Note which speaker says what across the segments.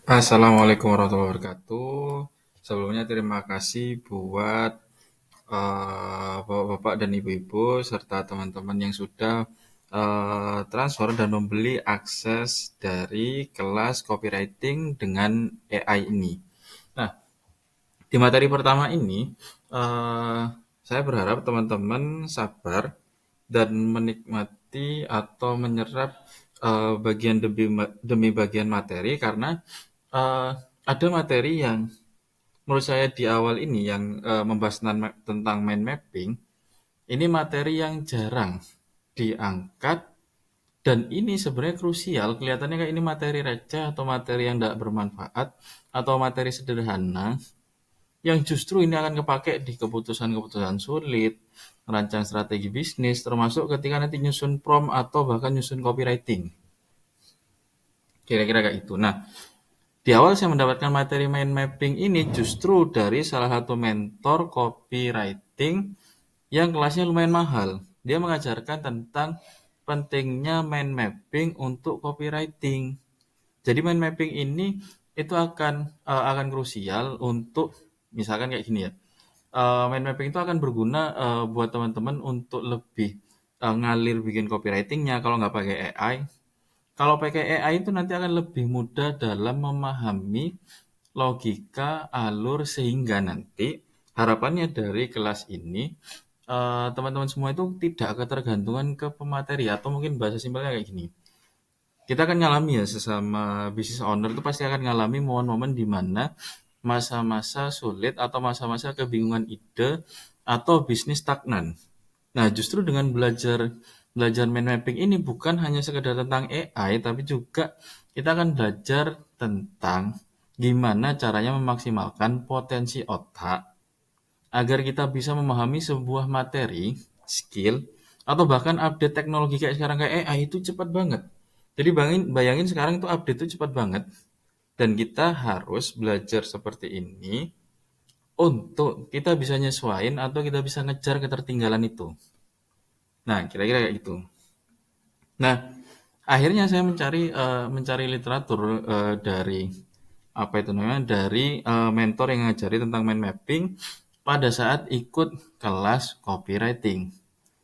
Speaker 1: Assalamualaikum warahmatullahi wabarakatuh. Sebelumnya terima kasih buat bapak-bapak dan ibu-ibu serta teman-teman yang sudah transfer dan membeli akses dari kelas copywriting dengan AI ini. Nah, di materi pertama ini eh, saya berharap teman-teman sabar dan menikmati atau menyerap bagian demi bagian materi karena eh, ada materi yang menurut saya di awal ini yang membahas tentang mind mapping, ini materi yang jarang diangkat dan ini sebenarnya krusial. Kelihatannya kayak ini materi receh atau materi yang tidak bermanfaat atau materi sederhana yang justru ini akan kepake di keputusan-keputusan sulit, merancang strategi bisnis, termasuk ketika nanti nyusun prompt atau bahkan nyusun copywriting. Kira-kira kayak itu. Nah, di awal saya mendapatkan materi mind mapping ini justru dari salah satu mentor copywriting yang kelasnya lumayan mahal. Dia mengajarkan tentang pentingnya mind mapping untuk copywriting. Jadi mind mapping ini itu akan krusial untuk misalkan kayak gini ya. Mind mapping itu akan berguna buat teman-teman untuk lebih ngalir bikin copywritingnya kalau nggak pakai AI. Kalau pakai AI itu nanti akan lebih mudah dalam memahami logika, alur, sehingga nanti harapannya dari kelas ini teman-teman semua itu tidak ketergantungan ke pemateri atau mungkin bahasa simpelnya kayak gini. Kita akan ngalami ya sesama business owner itu pasti akan ngalami momen-momen di mana masa-masa sulit atau masa-masa kebingungan ide atau bisnis stagnan. Nah, justru dengan belajar belajar mind mapping ini bukan hanya sekedar tentang AI, tapi juga kita akan belajar tentang gimana caranya memaksimalkan potensi otak agar kita bisa memahami sebuah materi, skill, atau bahkan update teknologi kayak sekarang kayak AI itu cepat banget. Jadi bayangin sekarang itu update itu cepat banget dan kita harus belajar seperti ini untuk kita bisa nyesuaiin atau kita bisa ngejar ketertinggalan itu. Nah, kira-kira kayak gitu. Nah, akhirnya saya mencari literatur dari apa itu namanya dari mentor yang ngajari tentang mind mapping pada saat ikut kelas copywriting.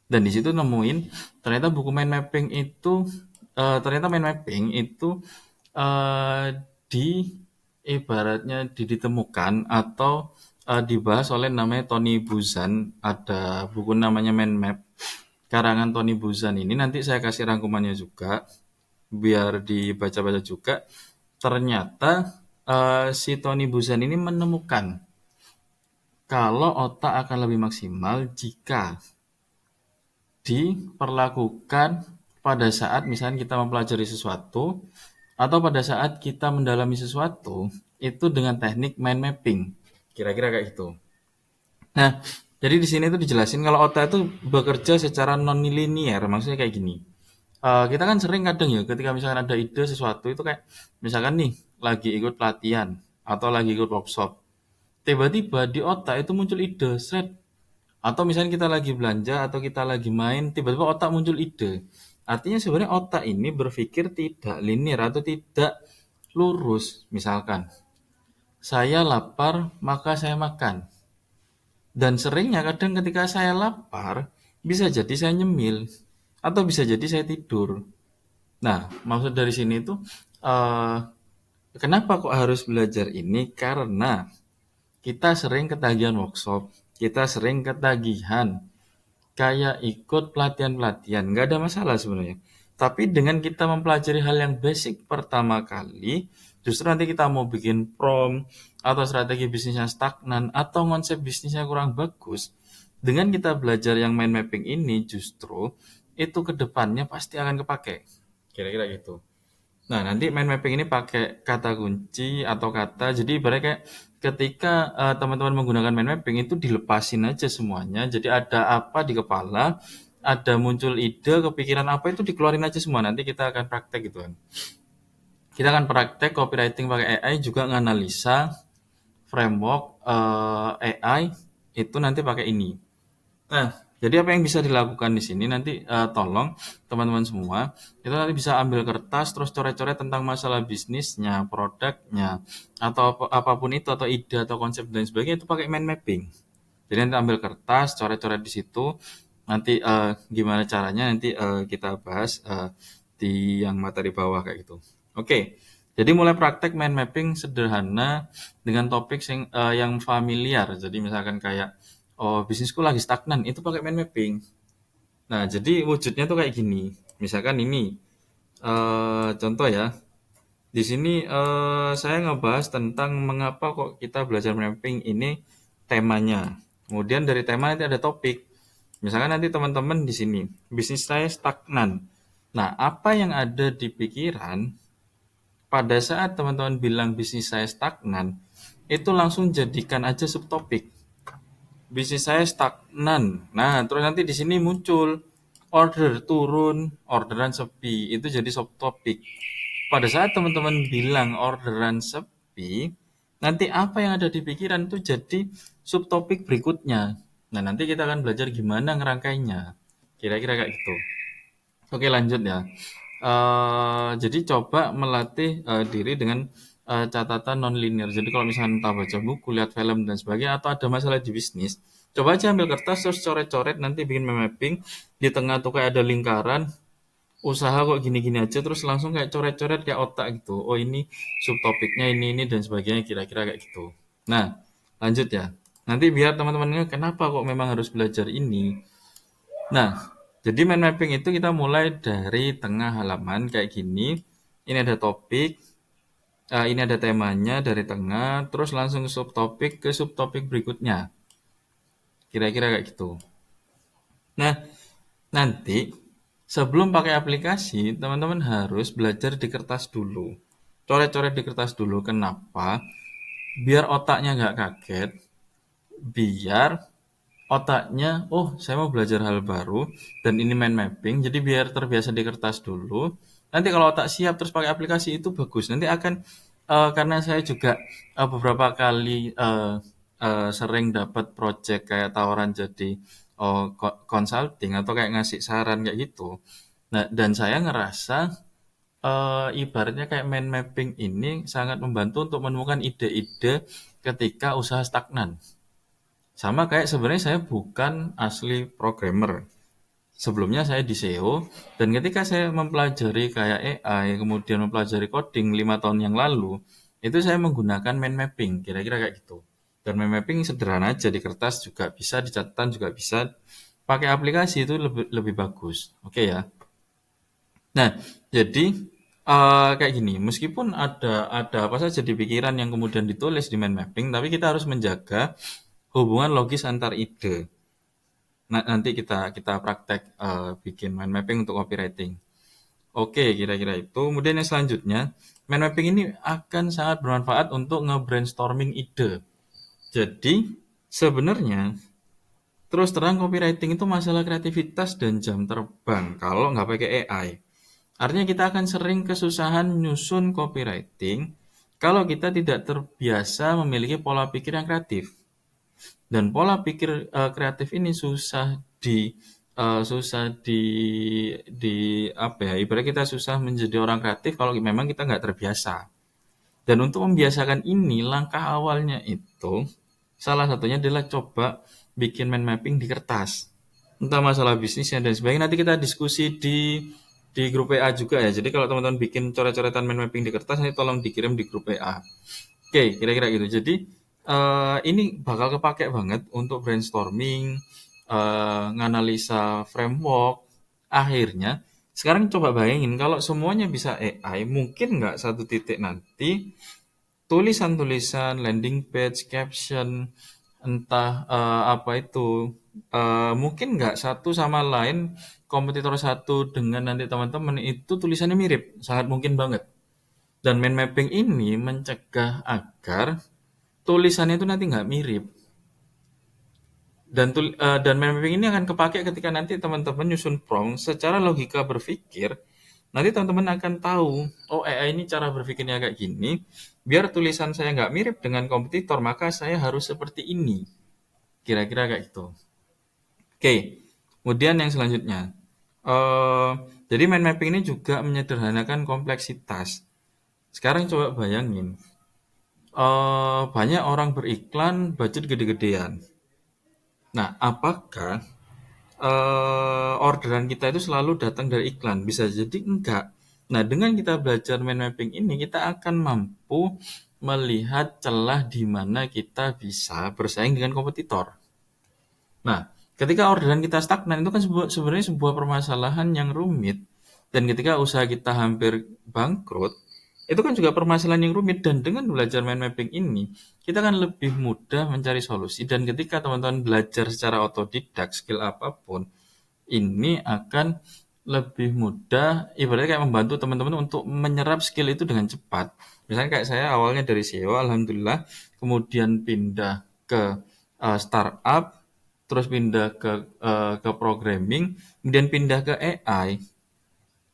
Speaker 1: Dan di situ nemuin ternyata buku mind mapping itu ternyata mind mapping itu eh, di ibaratnya ditemukan atau dibahas oleh namanya Tony Buzan. Ada buku namanya Mind Map karangan Tony Buzan ini nanti saya kasih rangkumannya juga biar dibaca-baca juga. Ternyata si Tony Buzan ini menemukan kalau otak akan lebih maksimal jika diperlakukan pada saat misalnya kita mempelajari sesuatu atau pada saat kita mendalami sesuatu itu dengan teknik mind mapping. Kira-kira kayak gitu. Nah, jadi di sini tuh dijelasin kalau otak itu bekerja secara non-linear, maksudnya kayak gini. Kita kan sering kadang ya ketika misalkan ada ide sesuatu itu kayak misalkan nih lagi ikut pelatihan atau lagi ikut workshop. Tiba-tiba di otak itu muncul ide, set. Atau misalnya kita lagi belanja atau kita lagi main, tiba-tiba otak muncul ide. Artinya sebenarnya otak ini berpikir tidak linear atau tidak lurus. Misalkan, saya lapar, maka saya makan. Dan seringnya kadang ketika saya lapar, bisa jadi saya nyemil. Atau bisa jadi saya tidur. Nah, maksud dari sini itu, eh, kenapa kok harus belajar ini? Karena kita sering ketagihan workshop, kita sering ketagihan kayak ikut pelatihan-pelatihan, nggak ada masalah sebenarnya. Tapi dengan kita mempelajari hal yang basic pertama kali, justru nanti kita mau bikin prompt atau strategi bisnisnya stagnan atau konsep bisnisnya kurang bagus, dengan kita belajar yang mind mapping ini justru itu kedepannya pasti akan kepake. Kira-kira gitu. Nah, nanti mind mapping ini pakai kata kunci atau kata. Jadi ibaratnya kayak ketika teman-teman menggunakan mind mapping itu dilepasin aja semuanya. Jadi ada apa di kepala, ada muncul ide, kepikiran apa itu dikeluarin aja semua. Nanti kita akan praktek gitu kan. Kita akan praktek copywriting pakai AI juga nganalisa framework AI itu nanti pakai ini. Nah, Jadi apa yang bisa dilakukan di sini nanti tolong teman-teman semua itu nanti bisa ambil kertas terus coret-coret tentang masalah bisnisnya, produknya, atau apapun itu atau ide atau konsep dan sebagainya itu pakai mind mapping. Jadi nanti ambil kertas, coret-coret di situ. Nanti gimana caranya nanti kita bahas di yang materi bawah kayak gitu. Oke. Jadi mulai praktek mind mapping sederhana dengan topik yang familiar. Jadi misalkan kayak oh bisnisku lagi stagnan, itu pakai mind mapping. Nah, jadi wujudnya tuh kayak gini. Misalkan ini contoh ya. Di sini saya ngebahas tentang mengapa kok kita belajar mapping ini temanya. Kemudian dari tema nanti ada topik. Misalkan nanti teman-teman di sini, bisnis saya stagnan. Nah, apa yang ada di pikiran pada saat teman-teman bilang bisnis saya stagnan, itu langsung jadikan aja subtopik. Bisnis saya stagnan. Nah, terus nanti di sini muncul order turun, orderan sepi. Itu jadi subtopik. Pada saat teman-teman bilang orderan sepi, nanti apa yang ada di pikiran itu jadi subtopik berikutnya. Nah, nanti kita akan belajar gimana ngerangkainya. Kira-kira kayak gitu. Oke, lanjut ya. Jadi coba melatih diri dengan catatan non-linear. Jadi kalau misalnya entah baca buku, lihat film dan sebagainya, atau ada masalah di bisnis, coba aja ambil kertas terus coret-coret, nanti bikin mapping di tengah tuh kayak ada lingkaran, usaha kok gini-gini aja, terus langsung kayak coret-coret kayak otak gitu. Oh ini subtopiknya ini dan sebagainya, kira-kira kayak gitu. Nah, lanjut ya. Nanti biar teman-temannya kenapa kok memang harus belajar ini. Nah, jadi mind mapping itu kita mulai dari tengah halaman kayak gini. Ini ada topik, ini ada temanya dari tengah, terus langsung subtopik ke subtopik berikutnya. Kira-kira kayak gitu. Nah, nanti sebelum pakai aplikasi, teman-teman harus belajar di kertas dulu. Coret-coret di kertas dulu. Kenapa? Biar otaknya nggak kaget, biar otaknya, oh saya mau belajar hal baru dan ini mind mapping, jadi biar terbiasa di kertas dulu. Nanti kalau otak siap terus pakai aplikasi itu bagus. Nanti akan karena saya juga beberapa kali sering dapat project kayak tawaran jadi consulting atau kayak ngasih saran kayak gitu. Nah, dan saya ngerasa ibaratnya kayak mind mapping ini sangat membantu untuk menemukan ide-ide ketika usaha stagnan. Sama kayak sebenarnya saya bukan asli programmer. Sebelumnya saya di SEO dan ketika saya mempelajari kayak AI, kemudian mempelajari coding 5 tahun yang lalu, itu saya menggunakan mind mapping, kira-kira kayak gitu. Dan mind mapping sederhana aja di kertas juga bisa, di catatan juga bisa. Pakai aplikasi itu lebih lebih bagus. Oke ya. Nah, jadi kayak gini, meskipun ada apa saja di pikiran yang kemudian ditulis di mind mapping, tapi kita harus menjaga hubungan logis antar ide. Nah, nanti kita praktek bikin mind mapping untuk copywriting. Oke, kira-kira itu. Kemudian yang selanjutnya, mind mapping ini akan sangat bermanfaat untuk nge-brainstorming ide. Jadi, sebenarnya terus terang copywriting itu masalah kreativitas dan jam terbang kalau nggak pakai AI. Artinya kita akan sering kesusahan nyusun copywriting kalau kita tidak terbiasa memiliki pola pikir yang kreatif. Dan pola pikir kreatif ini susah di apa ya? Ibarat kita susah menjadi orang kreatif kalau memang kita nggak terbiasa. Dan untuk membiasakan ini, langkah awalnya itu salah satunya adalah coba bikin mind mapping di kertas. Entah masalah bisnisnya dan sebagainya. Nanti kita diskusi di grup WA juga ya. Jadi kalau teman-teman bikin coret-coretan mind mapping di kertas, nanti tolong dikirim di grup WA. Oke, kira-kira gitu. Jadi ini bakal kepake banget untuk brainstorming, nganalisa framework. Akhirnya, sekarang coba bayangin kalau semuanya bisa AI, mungkin nggak satu titik nanti tulisan-tulisan, landing page, caption, entah apa itu, mungkin nggak satu sama lain kompetitor satu dengan nanti teman-teman itu tulisannya mirip, sangat mungkin banget. Dan mind mapping ini mencegah agar tulisannya itu nanti nggak mirip. Dan mind mapping ini akan kepake ketika nanti teman-teman nyusun prompt secara logika berpikir. Nanti teman-teman akan tahu, oh AI ini cara berpikirnya kayak gini. Biar tulisan saya nggak mirip dengan kompetitor, maka saya harus seperti ini. Kira-kira kayak gitu. Oke, Kemudian yang selanjutnya, eh jadi mind mapping ini juga menyederhanakan kompleksitas. Sekarang coba bayangin, banyak orang beriklan budget gede-gedean. Nah, apakah orderan kita itu selalu datang dari iklan? Bisa jadi enggak. Nah, dengan kita belajar mind mapping ini, kita akan mampu melihat celah di mana kita bisa bersaing dengan kompetitor. Nah, ketika orderan kita stagnan itu kan sebenarnya sebuah permasalahan yang rumit. Dan ketika usaha kita hampir bangkrut, itu kan juga permasalahan yang rumit. Dan dengan belajar mind mapping ini, kita kan lebih mudah mencari solusi. Dan ketika teman-teman belajar secara otodidak skill apapun, ini akan lebih mudah, ibaratnya kayak membantu teman-teman untuk menyerap skill itu dengan cepat. Misalnya kayak saya awalnya dari SEO, alhamdulillah, kemudian pindah ke startup, terus pindah ke programming, kemudian pindah ke AI.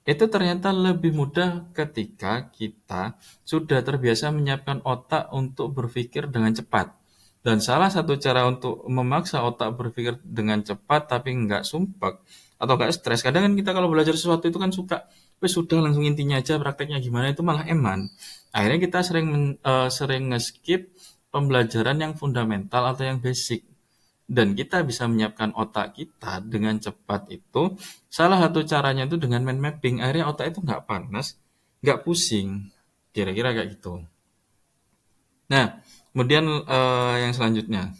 Speaker 1: Itu ternyata lebih mudah ketika kita sudah terbiasa menyiapkan otak untuk berpikir dengan cepat. Dan salah satu cara untuk memaksa otak berpikir dengan cepat tapi nggak sumpek atau nggak stres. Kadang kan kita kalau belajar sesuatu itu kan suka, wes sudah langsung intinya aja prakteknya gimana itu malah eman. Akhirnya kita sering nge-skip pembelajaran yang fundamental atau yang basic. Dan kita bisa menyiapkan otak kita dengan cepat itu, salah satu caranya itu dengan mind mapping. Akhirnya otak itu nggak panas, nggak pusing. Kira-kira kayak gitu. Nah, kemudian yang selanjutnya.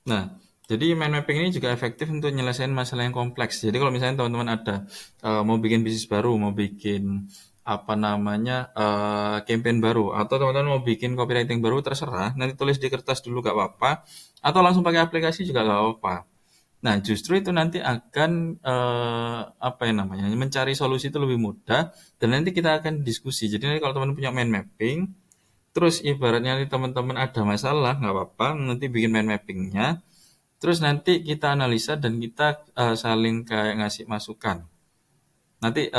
Speaker 1: Nah, jadi mind mapping ini juga efektif untuk menyelesaikan masalah yang kompleks. Jadi kalau misalnya teman-teman ada mau bikin bisnis baru, mau bikin apa namanya campaign baru, atau teman-teman mau bikin copywriting baru, terserah. Nanti tulis di kertas dulu gak apa-apa, atau langsung pakai aplikasi juga gak apa-apa. Nah, justru itu nanti akan apa ya namanya, mencari solusi itu lebih mudah, dan nanti kita akan diskusi. Jadi nanti kalau teman-teman punya mind mapping, terus ibaratnya nanti teman-teman ada masalah, nggak apa-apa, nanti bikin mind mappingnya, terus nanti kita analisa dan kita saling kayak ngasih masukan. Nanti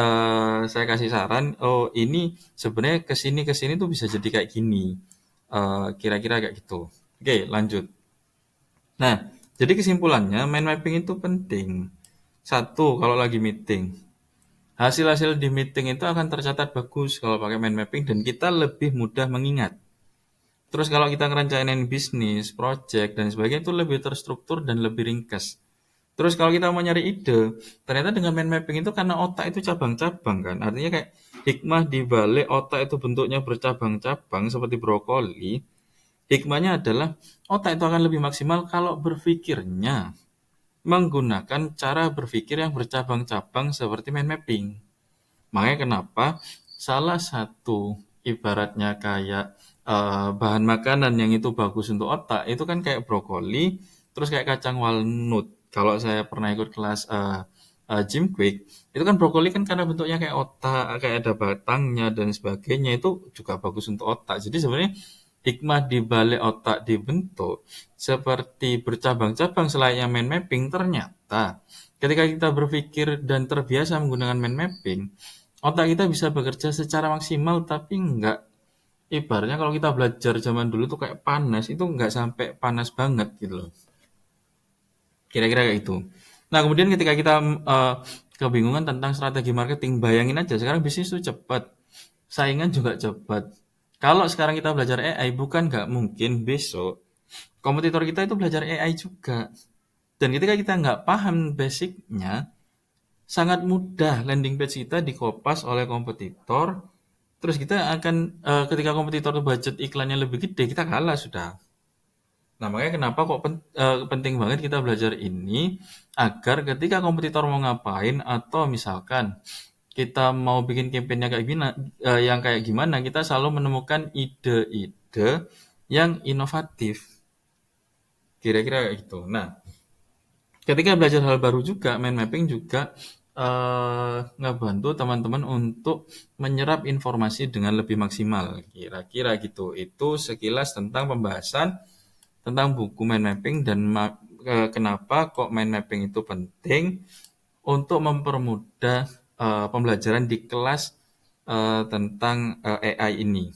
Speaker 1: saya kasih saran, oh ini sebenarnya ke sini tuh bisa jadi kayak gini. Kira-kira kayak gitu. Oke, lanjut. Nah, jadi kesimpulannya mind mapping itu penting. Satu, kalau lagi meeting. Hasil-hasil di meeting itu akan tercatat bagus kalau pakai mind mapping dan kita lebih mudah mengingat. Terus kalau kita ngerencanain bisnis, project, dan sebagainya itu lebih terstruktur dan lebih ringkas. Terus kalau kita mau nyari ide, ternyata dengan mind mapping itu karena otak itu cabang-cabang kan. Artinya kayak hikmah di balik otak itu bentuknya bercabang-cabang seperti brokoli. Hikmahnya adalah otak itu akan lebih maksimal kalau berpikirnya menggunakan cara berpikir yang bercabang-cabang seperti mind mapping. Makanya kenapa salah satu ibaratnya kayak bahan makanan yang itu bagus untuk otak itu kan kayak brokoli, terus kayak kacang walnut. Kalau saya pernah ikut kelas Gym Quick, itu kan brokoli kan karena bentuknya kayak otak, kayak ada batangnya dan sebagainya itu juga bagus untuk otak. Jadi sebenarnya hikmah di balik otak dibentuk seperti bercabang-cabang selayaknya mind mapping ternyata ketika kita berpikir dan terbiasa menggunakan mind mapping, otak kita bisa bekerja secara maksimal tapi enggak ibaratnya kalau kita belajar zaman dulu tuh kayak panas, itu enggak sampai panas banget gitu loh. Kira-kira kayak itu. Nah, kemudian ketika kita kebingungan tentang strategi marketing, bayangin aja sekarang bisnis tuh cepat, saingan juga cepat. Kalau sekarang kita belajar AI, bukan nggak mungkin besok kompetitor kita itu belajar AI juga. Dan ketika kita nggak paham basicnya, sangat mudah landing page kita dikopas oleh kompetitor. Terus kita akan ketika kompetitor budget iklannya lebih gede, kita kalah sudah. Nah, makanya kenapa kok penting banget kita belajar ini agar ketika kompetitor mau ngapain atau misalkan kita mau bikin campaign yang kayak gimana, kita selalu menemukan ide-ide yang inovatif. Kira-kira kayak gitu. Nah, ketika belajar hal baru juga, mind mapping juga ngebantu teman-teman untuk menyerap informasi dengan lebih maksimal. Kira-kira gitu. Itu sekilas tentang pembahasan tentang buku mind mapping dan kenapa kok mind mapping itu penting untuk mempermudah pembelajaran di kelas tentang AI ini.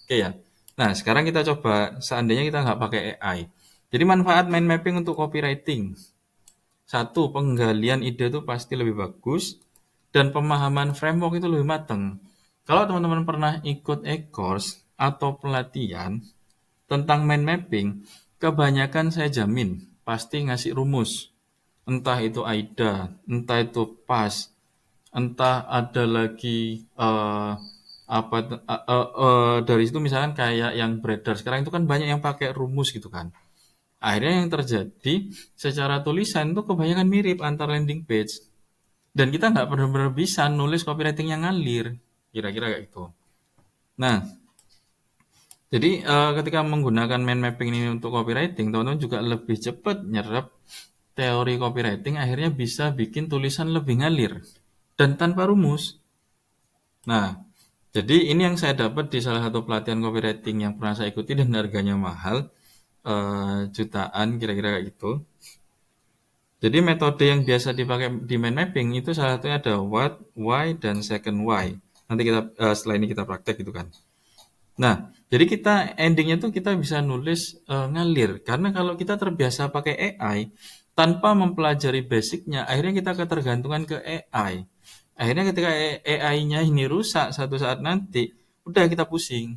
Speaker 1: Oke ya. Nah, sekarang kita coba seandainya kita nggak pakai AI. Jadi manfaat mind mapping untuk copywriting. Satu, penggalian ide itu pasti lebih bagus, dan pemahaman framework itu lebih matang. Kalau teman-teman pernah ikut e-course atau pelatihan tentang mind mapping, kebanyakan saya jamin pasti ngasih rumus. Entah itu AIDA, entah itu PAS, entah ada lagi dari situ misalkan kayak yang beredar sekarang itu kan banyak yang pakai rumus gitu kan. Akhirnya yang terjadi secara tulisan itu kebanyakan mirip antar landing page. Dan kita nggak benar-benar bisa nulis copywriting yang ngalir. Kira-kira kayak gitu. Nah, jadi ketika menggunakan mind mapping ini untuk copywriting, teman-teman juga lebih cepat nyerap teori copywriting, akhirnya bisa bikin tulisan lebih ngalir dan tanpa rumus. Nah, jadi ini yang saya dapat di salah satu pelatihan copywriting yang pernah saya ikuti dan harganya mahal, jutaan kira-kira kayak gitu. Jadi metode yang biasa dipakai di mind mapping itu salah satunya ada what, why, dan second why. Nanti kita setelah ini kita praktek gitu kan. Nah, jadi kita endingnya tuh kita bisa nulis ngalir. Karena kalau kita terbiasa pakai AI tanpa mempelajari basicnya, akhirnya kita ketergantungan ke AI. Akhirnya ketika AI-nya ini rusak satu saat nanti, udah kita pusing.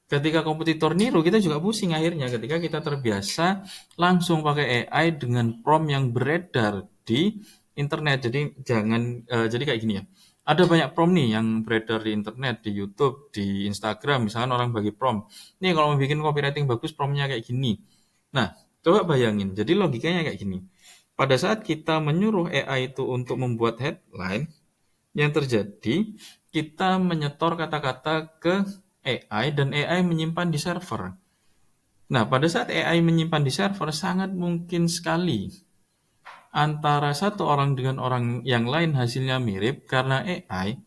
Speaker 1: Ketika kompetitor niru, kita juga pusing akhirnya ketika kita terbiasa langsung pakai AI dengan prompt yang beredar di internet. Jadi jadi kayak gini ya. Ada banyak prompt nih yang beredar di internet, di YouTube, di Instagram, misalkan orang bagi prompt. Nih kalau mau bikin copywriting bagus, promptnya kayak gini. Nah, coba bayangin. Jadi logikanya kayak gini. Pada saat kita menyuruh AI itu untuk membuat headline, yang terjadi kita menyetor kata-kata ke AI dan AI menyimpan di server. Nah, pada saat AI menyimpan di server, sangat mungkin sekali antara satu orang dengan orang yang lain hasilnya mirip karena AI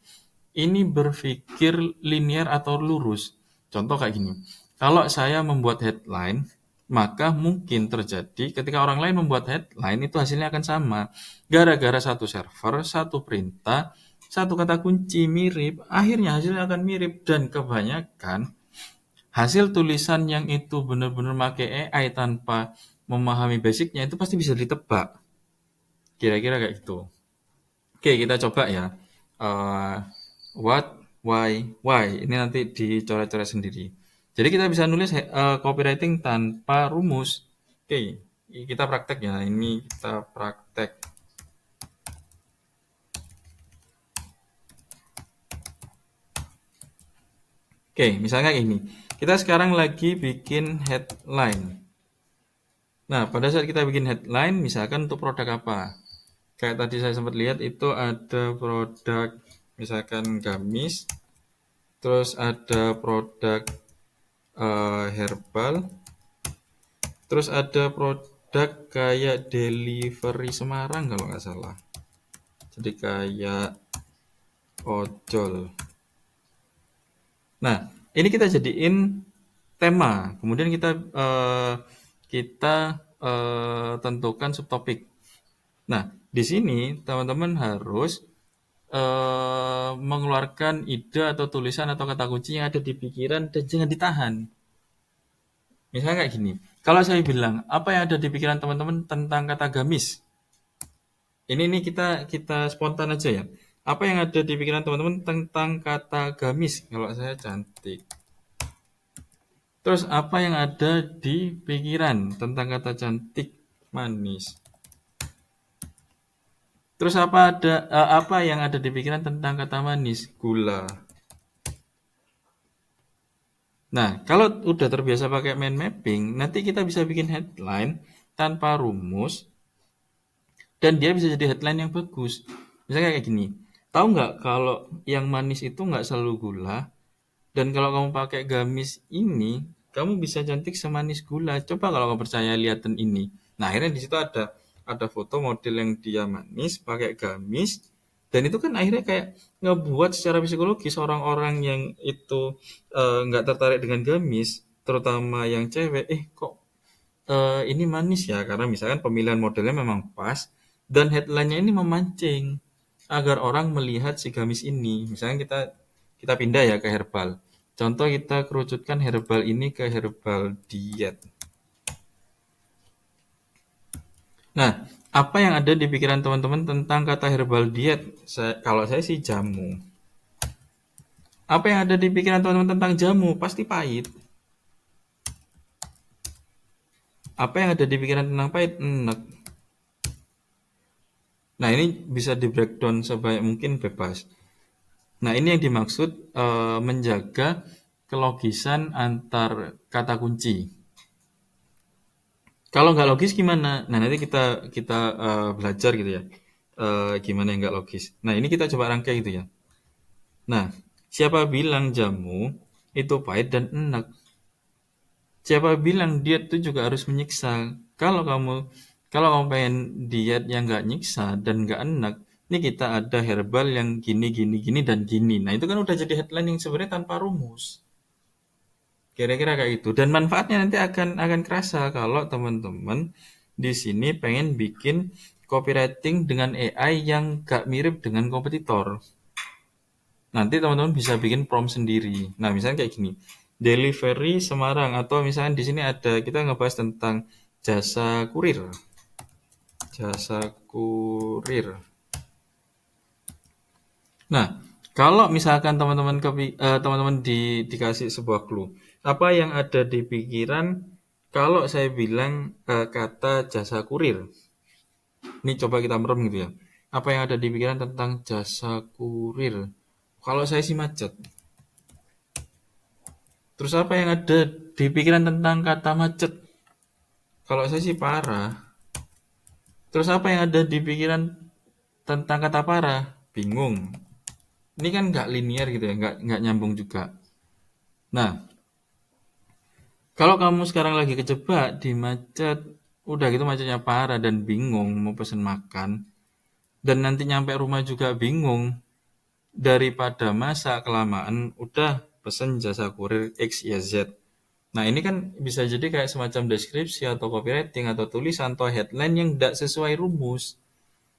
Speaker 1: ini berpikir linear atau lurus. Contoh kayak gini. Kalau saya membuat headline, maka mungkin terjadi ketika orang lain membuat headline itu hasilnya akan sama. Gara-gara satu server, satu perintah, satu kata kunci mirip, akhirnya hasilnya akan mirip dan kebanyakan hasil tulisan yang itu benar-benar pakai AI tanpa memahami basicnya itu pasti bisa ditebak. Kira-kira kayak gitu. Oke, kita coba ya. Eh, what, why. Ini nanti dicoret-coret sendiri. Jadi kita bisa nulis copywriting tanpa rumus. Oke, kita praktek ya. Ini kita praktek. Oke, misalnya ini. Kita sekarang lagi bikin headline. Nah, pada saat kita bikin headline, misalkan untuk produk apa? Kayak tadi saya sempat lihat itu ada produk misalkan gamis, terus ada produk herbal, terus ada produk kayak delivery Semarang kalau nggak salah. Jadi kayak ojol. Nah, ini kita jadiin tema. Kemudian kita tentukan subtopik. Nah, di sini teman-teman harus mengeluarkan ide atau tulisan atau kata kunci yang ada di pikiran dan jangan ditahan. Misalnya kayak gini, kalau saya bilang apa yang ada di pikiran teman-teman tentang kata gamis, ini kita kita spontan aja ya. Apa yang ada di pikiran teman-teman tentang kata gamis? Kalau saya cantik. Terus apa yang ada di pikiran tentang kata cantik, manis? Terus apa yang ada di pikiran tentang kata manis? Gula. Nah, kalau udah terbiasa pakai mind mapping, nanti kita bisa bikin headline tanpa rumus dan dia bisa jadi headline yang bagus. Misalnya kayak gini, tahu nggak kalau yang manis itu nggak selalu gula dan kalau kamu pakai gamis ini, kamu bisa cantik semanis gula. Coba kalau kamu percaya lihatin ini. Nah, akhirnya di situ ada foto model yang dia manis pakai gamis dan itu kan akhirnya kayak ngebuat secara psikologis orang-orang yang itu nggak tertarik dengan gamis, terutama yang cewek, kok ini manis ya karena misalkan pemilihan modelnya memang pas dan headline-nya ini memancing agar orang melihat si gamis ini. Misalnya kita pindah ya ke herbal. Contoh kita kerucutkan herbal ini ke herbal diet. Nah, apa yang ada di pikiran teman-teman tentang kata herbal diet? Kalau saya sih jamu. Apa yang ada di pikiran teman-teman tentang jamu? Pasti pahit. Apa yang ada di pikiran tentang pahit? Enak. Nah, ini bisa di breakdown sebanyak mungkin bebas. Nah, ini yang dimaksud menjaga kelogisan antar kata kunci. Kalau nggak logis gimana? Nah, nanti kita kita belajar gitu ya. Gimana yang nggak logis. Nah, ini kita coba rangkai gitu ya. Nah, siapa bilang jamu itu pahit dan enak? Siapa bilang diet itu juga harus menyiksa? Kalau kamu kalau kamu pengen diet yang nggak nyiksa dan nggak enak, ini kita ada herbal yang gini gini gini dan gini. Nah, itu kan udah jadi headline yang sebenarnya tanpa rumus. Kira-kira kayak gitu. Dan manfaatnya nanti akan kerasa kalau teman-teman di sini pengen bikin copywriting dengan AI yang gak mirip dengan kompetitor. Nanti teman-teman bisa bikin prompt sendiri. Nah, misalnya kayak gini. Delivery Semarang atau misalnya di sini ada kita ngebahas tentang jasa kurir. Jasa kurir. Nah, kalau misalkan teman-teman dikasih sebuah clue, apa yang ada di pikiran kalau saya bilang kata jasa kurir? Ini coba kita merem gitu ya. Apa yang ada di pikiran tentang jasa kurir? Kalau saya sih macet. Terus apa yang ada di pikiran tentang kata macet? Kalau saya sih parah. Terus apa yang ada di pikiran tentang kata parah? Bingung. Ini kan nggak linear gitu ya, nggak nyambung juga. Nah, kalau kamu sekarang lagi kejebak di macet, udah gitu macetnya parah dan bingung mau pesen makan, dan nanti nyampe rumah juga bingung, daripada masa kelamaan, udah pesen jasa kurir X, Y, Z. Nah, ini kan bisa jadi kayak semacam deskripsi atau copywriting atau tulisan atau headline yang tidak sesuai rumus.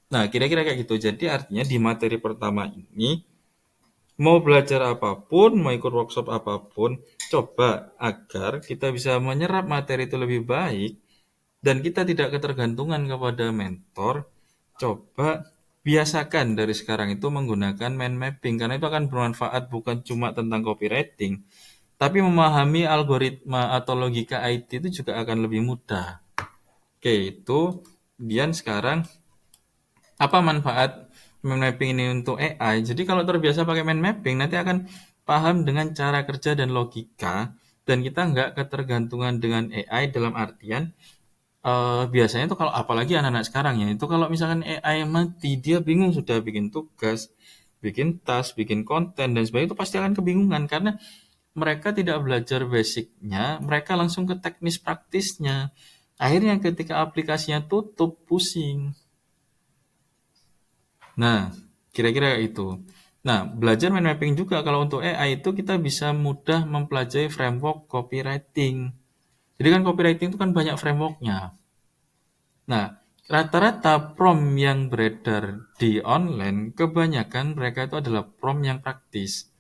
Speaker 1: Nah, kira-kira kayak gitu. Jadi artinya di materi pertama ini, mau belajar apapun, mau ikut workshop apapun, coba agar kita bisa menyerap materi itu lebih baik dan kita tidak ketergantungan kepada mentor. Coba biasakan dari sekarang itu menggunakan mind mapping karena itu akan bermanfaat bukan cuma tentang copywriting, tapi memahami algoritma atau logika IT itu juga akan lebih mudah. Oke, itu kemudian sekarang apa manfaat mind mapping ini untuk AI? Jadi kalau terbiasa pakai mind mapping, nanti akan paham dengan cara kerja dan logika, dan kita nggak ketergantungan dengan AI dalam artian biasanya tuh kalau apalagi anak-anak sekarang ya, itu kalau misalkan AI mati, dia bingung sudah bikin tugas, bikin task, bikin konten dan sebagainya itu pasti akan kebingungan karena mereka tidak belajar basicnya, mereka langsung ke teknis praktisnya. Akhirnya ketika aplikasinya tutup, pusing. Nah, kira-kira itu. Nah, belajar mind mapping juga kalau untuk AI itu kita bisa mudah mempelajari framework copywriting. Jadi kan copywriting itu kan banyak frameworknya. Nah, rata-rata prompt yang beredar di online, kebanyakan mereka itu adalah prompt yang praktis.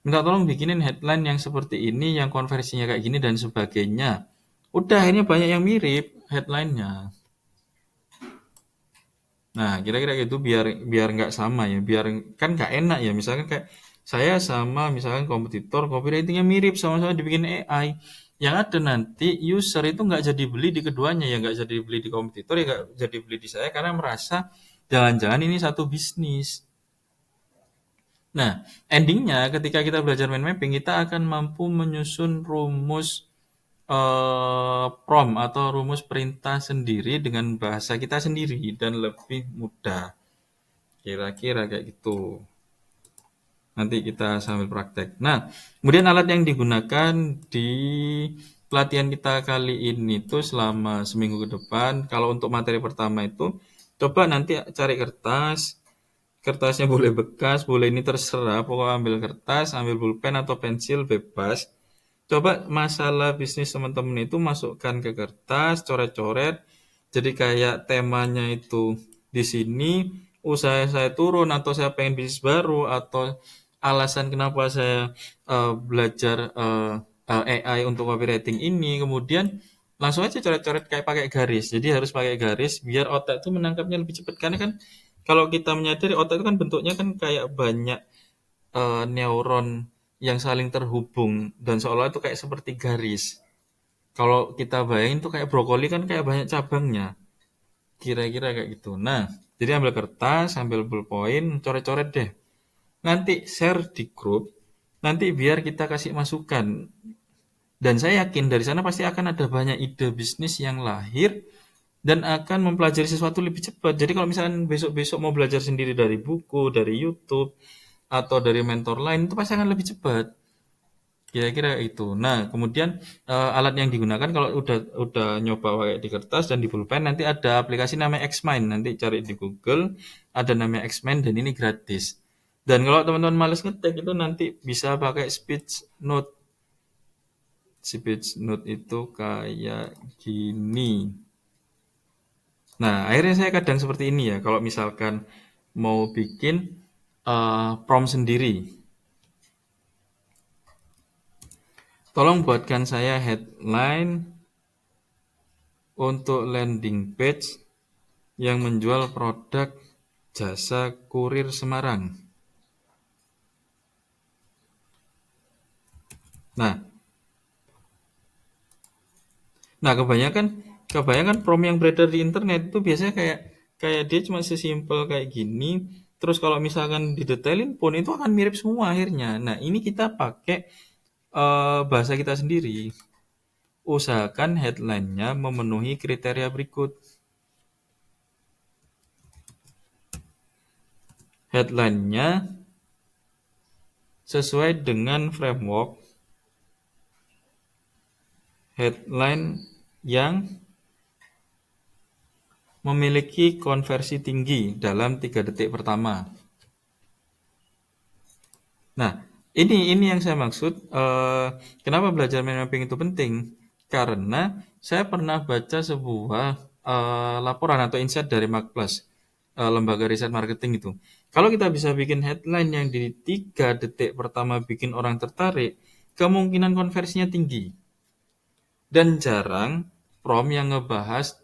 Speaker 1: Minta tolong bikinin headline yang seperti ini, yang konversinya kayak gini dan sebagainya. Udah, akhirnya banyak yang mirip headline-nya. Nah, kira-kira gitu biar biar nggak sama ya, biar kan nggak enak ya. Misalkan kayak saya sama misalkan kompetitor copywritingnya mirip sama-sama dibikin AI. Yang ada nanti user itu nggak jadi beli di keduanya ya, nggak jadi beli di kompetitor ya, nggak jadi beli di saya karena merasa jangan-jangan ini satu bisnis. Nah, endingnya ketika kita belajar mind mapping, kita akan mampu menyusun rumus prompt atau rumus perintah sendiri dengan bahasa kita sendiri dan lebih mudah. Kira-kira kayak gitu. Nanti kita sambil praktek. Nah, kemudian alat yang digunakan di pelatihan kita kali ini tuh selama seminggu ke depan, kalau untuk materi pertama itu, coba nanti cari kertas, kertasnya boleh bekas, boleh ini terserah, pokoknya ambil kertas, ambil pulpen atau pensil bebas. Coba masalah bisnis teman-teman itu masukkan ke kertas, coret-coret. Jadi kayak temanya itu di sini, usaha saya turun atau saya pengen bisnis baru atau alasan kenapa saya belajar AI untuk copywriting ini. Kemudian langsung aja coret-coret kayak pakai garis. Jadi harus pakai garis biar otak itu menangkapnya lebih cepat. Karena kan kalau kita menyadari otak itu kan bentuknya kan kayak banyak neuron yang saling terhubung dan seolah itu kayak seperti garis. Kalau kita bayangin tuh kayak brokoli kan kayak banyak cabangnya. Kira-kira kayak gitu. Nah, jadi ambil kertas, ambil ballpoint, coret-coret deh. Nanti share di grup. Nanti biar kita kasih masukan. Dan saya yakin dari sana pasti akan ada banyak ide bisnis yang lahir dan akan mempelajari sesuatu lebih cepat. Jadi kalau misalkan besok-besok mau belajar sendiri dari buku, dari YouTube, atau dari mentor lain, itu pasti akan lebih cepat. Kira-kira itu. Nah, kemudian alat yang digunakan kalau udah nyoba pakai di kertas dan di pulpen, nanti ada aplikasi namanya Xmind. Nanti cari di Google, ada namanya Xmind dan ini gratis. Dan kalau teman-teman males ngetik itu nanti bisa pakai speech note. Speech note itu kayak gini. Nah, akhirnya saya kadang seperti ini ya. Kalau misalkan mau bikin prompt sendiri, tolong buatkan saya headline untuk landing page yang menjual produk jasa kurir Semarang. Nah, nah kebanyakan prompt yang beredar di internet itu biasanya kayak kayak dia cuma sesimpel kayak gini. Terus kalau misalkan didetailin pun itu akan mirip semua akhirnya. Nah, ini kita pakai bahasa kita sendiri. Usahakan headline-nya memenuhi kriteria berikut. Headline-nya sesuai dengan framework headline yang memiliki konversi tinggi dalam 3 detik pertama. Nah, ini yang saya maksud. Kenapa belajar mind mapping itu penting? Karena saya pernah baca sebuah laporan atau insight dari Marketplace, lembaga riset marketing itu. Kalau kita bisa bikin headline yang di 3 detik pertama bikin orang tertarik, kemungkinan konversinya tinggi. Dan jarang prompt yang ngebahas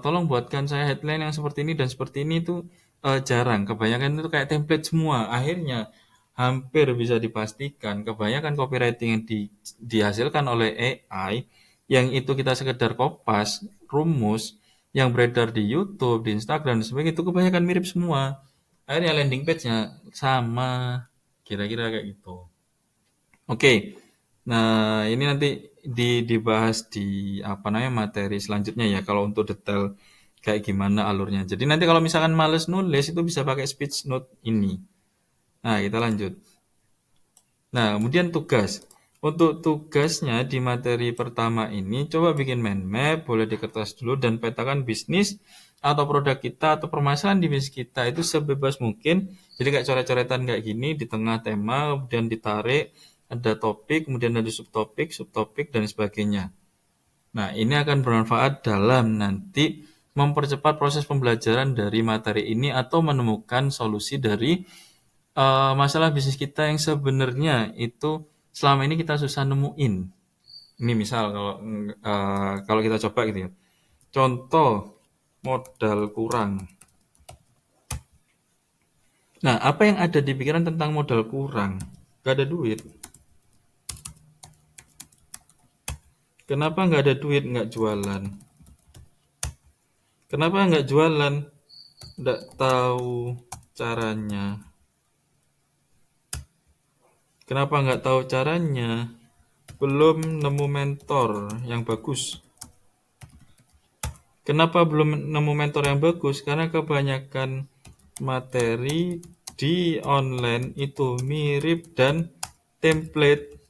Speaker 1: tolong buatkan saya headline yang seperti ini dan seperti ini itu jarang. Kebanyakan itu kayak template semua. Akhirnya hampir bisa dipastikan kebanyakan copywriting yang dihasilkan oleh AI yang itu kita sekedar kopas, rumus yang beredar di YouTube, di Instagram dan sebagainya itu kebanyakan mirip semua. Akhirnya landing page-nya sama. Kira-kira kayak gitu. Oke. Nah, ini nanti dibahas di apa namanya materi selanjutnya ya kalau untuk detail kayak gimana alurnya. Jadi nanti kalau misalkan males nulis itu bisa pakai speech note ini. Nah, kita lanjut. Nah, kemudian tugas. Untuk tugasnya di materi pertama ini coba bikin mind map, boleh di kertas dulu dan petakan bisnis atau produk kita atau permasalahan di bisnis kita itu sebebas mungkin. Jadi kayak coret-coretan kayak gini di tengah tema, kemudian ditarik ada topik, kemudian ada subtopik, subtopik dan sebagainya. Nah, ini akan bermanfaat dalam nanti mempercepat proses pembelajaran dari materi ini atau menemukan solusi dari masalah bisnis kita yang sebenarnya itu selama ini kita susah nemuin. Ini misal kalau kita coba gitu ya. Contoh modal kurang. Nah, apa yang ada di pikiran tentang modal kurang? Gak ada duit. Kenapa nggak ada duit nggak jualan? Kenapa nggak jualan? Nggak tahu caranya. Kenapa nggak tahu caranya? Belum nemu mentor yang bagus. Kenapa belum nemu mentor yang bagus? Karena kebanyakan materi di online itu mirip dan template.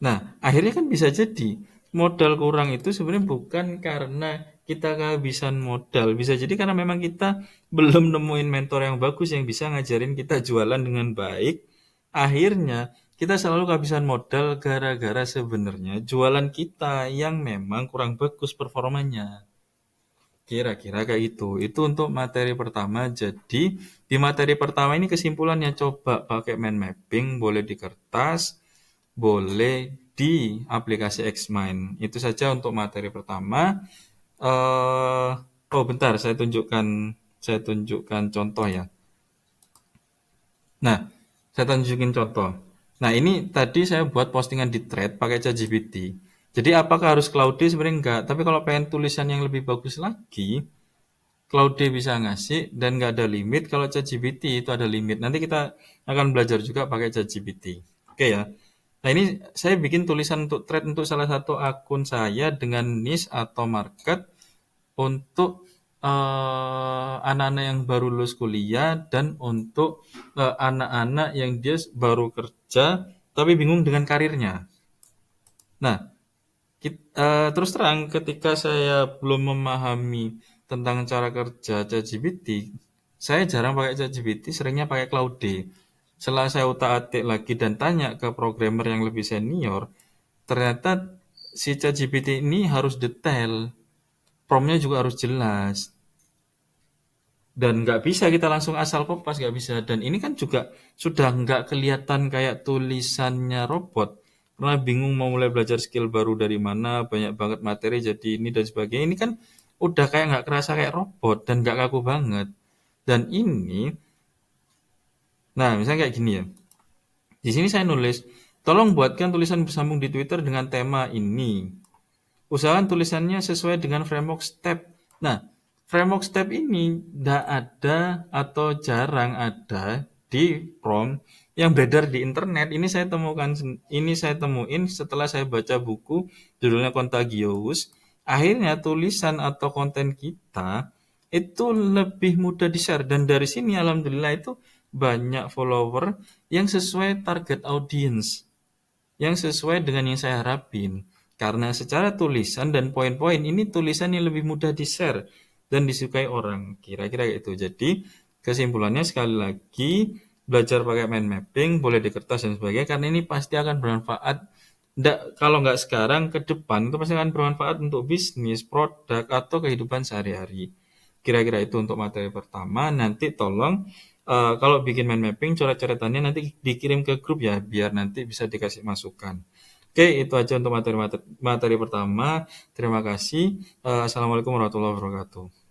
Speaker 1: Nah, akhirnya kan bisa jadi modal kurang itu sebenarnya bukan karena kita kehabisan modal. Bisa jadi karena memang kita belum nemuin mentor yang bagus yang bisa ngajarin kita jualan dengan baik. Akhirnya kita selalu kehabisan modal gara-gara sebenarnya jualan kita yang memang kurang bagus performanya. Kira-kira kayak gitu. Itu untuk materi pertama. Jadi di materi pertama ini kesimpulannya coba pakai mind mapping, boleh di kertas, boleh di aplikasi Xmind. Itu saja untuk materi pertama. eh oh bentar, saya tunjukkan contoh ya. Nah, saya tunjukin contoh. Nah, ini tadi saya buat postingan di thread pakai ChatGPT. Jadi apakah harus Claude? Sebenarnya enggak. Tapi kalau pengen tulisan yang lebih bagus lagi, Claude bisa ngasih dan nggak ada limit. Kalau ChatGPT itu ada limit. Nanti kita akan belajar juga pakai ChatGPT. Oke ya. Nah, ini saya bikin tulisan untuk thread untuk salah satu akun saya dengan niche atau market untuk anak-anak yang baru lulus kuliah dan untuk anak-anak yang dia baru kerja tapi bingung dengan karirnya. Nah, terus terang ketika saya belum memahami tentang cara kerja ChatGPT, saya jarang pakai ChatGPT, seringnya pakai Claude. Setelah saya utak-atik lagi dan tanya ke programmer yang lebih senior, ternyata si ChatGPT ini harus detail, promnya juga harus jelas. Dan nggak bisa kita langsung asal kopas, nggak bisa. Dan ini kan juga sudah nggak kelihatan kayak tulisannya robot. Karena bingung mau mulai belajar skill baru dari mana, banyak banget materi jadi ini dan sebagainya. Ini kan udah kayak nggak kerasa kayak robot dan nggak kaku banget. Dan ini, nah misalnya kayak gini ya. Di sini saya nulis, tolong buatkan tulisan bersambung di Twitter dengan tema ini. Usahakan tulisannya sesuai dengan framework step. Nah, framework step ini tidak ada atau jarang ada di prompt yang beredar di internet. Ini saya temuin setelah saya baca buku judulnya Contagious. Akhirnya tulisan atau konten kita itu lebih mudah di-share dan dari sini alhamdulillah itu banyak follower yang sesuai target audience yang sesuai dengan yang saya harapin. Karena secara tulisan dan poin-poin ini tulisan yang lebih mudah di-share dan disukai orang. Kira-kira itu. Jadi kesimpulannya sekali lagi belajar pakai mind mapping boleh di kertas dan sebagainya karena ini pasti akan bermanfaat. Nggak, kalau nggak sekarang ke depan itu pasti akan bermanfaat untuk bisnis, produk atau kehidupan sehari-hari. Kira-kira itu untuk materi pertama. Nanti tolong kalau bikin mind mapping coret-coretannya nanti dikirim ke grup ya biar nanti bisa dikasih masukan. Oke, itu aja untuk materi pertama. Terima kasih. Assalamualaikum warahmatullahi wabarakatuh.